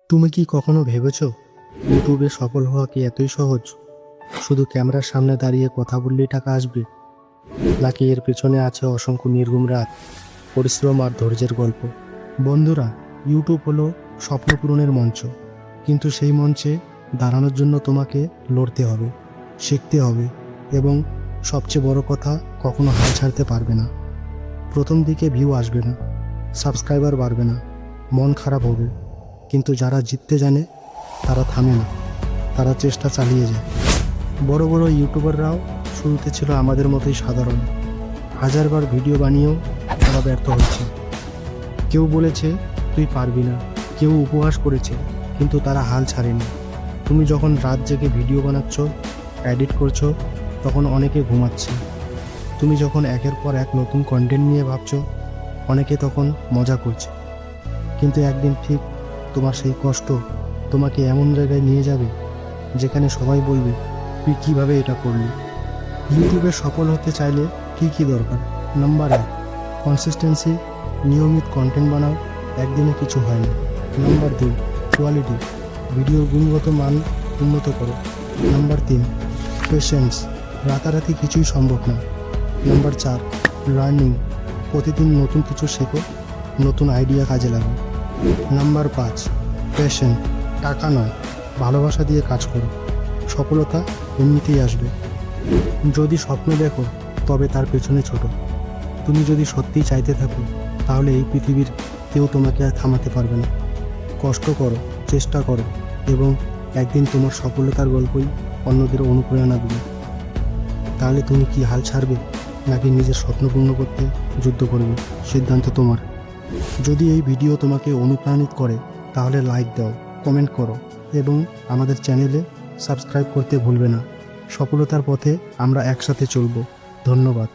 তুমি কি কখনো ভেবেছো ইউটিউবে সফল হওয়া কি এতই সহজ? শুধু ক্যামেরার সামনে দাঁড়িয়ে কথা বললেই টাকা আসবে, নাকি এর পেছনে আছে অসংখ্য নির্ঘুম রাত, পরিশ্রম আর ধৈর্যের গল্প? বন্ধুরা, ইউটিউব হলো স্বপ্ন পূরণের মঞ্চ, কিন্তু সেই মঞ্চে দাঁড়ানোর জন্য তোমাকে লড়তে হবে, শিখতে হবে এবং সবচেয়ে বড় কথা, কখনো হাল ছাড়তে পারবে না। প্রথম দিকে ভিউ আসবে না, সাবস্ক্রাইবার বাড়বে না, মন খারাপ হবে, কিন্তু যারা জিততে জানে তারা থামে না, তারা চেষ্টা চালিয়ে যায়। বড় বড় ইউটিউবাররাও শুরুতে ছিল আমাদের মতোই সাধারণ, হাজারবার ভিডিও বানিয়েও তারা ব্যর্থ হচ্ছে। কেউ বলেছে তুই পারবি না, কেউ উপহাস করেছে, কিন্তু তারা হাল ছাড়েনি। তুমি যখন রাত জেগে ভিডিও বানাচ্ছ, এডিট করছো, তখন অনেকে ঘুমাচ্ছে। তুমি যখন একের পর এক নতুন কন্টেন্ট নিয়ে ভাবছো, অনেকে তখন মজা করছে। কিন্তু একদিন ঠিক তোমার সেই কষ্ট তোমাকে এমন জায়গায় নিয়ে যাবে যেখানে সবাই বলবে তুই কিভাবে এটা করলি। ইউটিউবে সফল হতে চাইলে কী কী দরকার? Number 1, consistency. নিয়মিত কন্টেন্ট বানাও, একদিনে কিছু হয় না। Number 2, quality. ভিডিওর গুণগত মান উন্নত করো। Number 3, patience. রাতারাতি কিছুই সম্ভব না। Number 4, learning. প্রতিদিন নতুন কিছু শেখো, নতুন আইডিয়া কাজে লাগাও। Number 5, passion. টাকা নয়, ভালোবাসা দিয়ে কাজ করো, সফলতা এমনিতেই আসবে। যদি স্বপ্ন দেখো তবে তার পেছনে ছোট। তুমি যদি সত্যিই চাইতে থাকো, তাহলে এই পৃথিবীর কেউ তোমাকে আর থামাতে পারবে না। কষ্ট করো, চেষ্টা করো, এবং একদিন তোমার সফলতার গল্পই অন্যদের অনুপ্রেরণা দেবে। তাহলে তুমি কি হাল ছাড়বে, নাকি নিজের স্বপ্ন পূর্ণ করতে যুদ্ধ করবে? সিদ্ধান্ত তোমার। যদি এই ভিডিও তোমাকে অনুপ্রাণিত করে, তাহলে লাইক দাও, কমেন্ট করো এবং আমাদের চ্যানেলে সাবস্ক্রাইব করতে ভুলবে না। সফলতার পথে আমরা একসাথে চলব। ধন্যবাদ।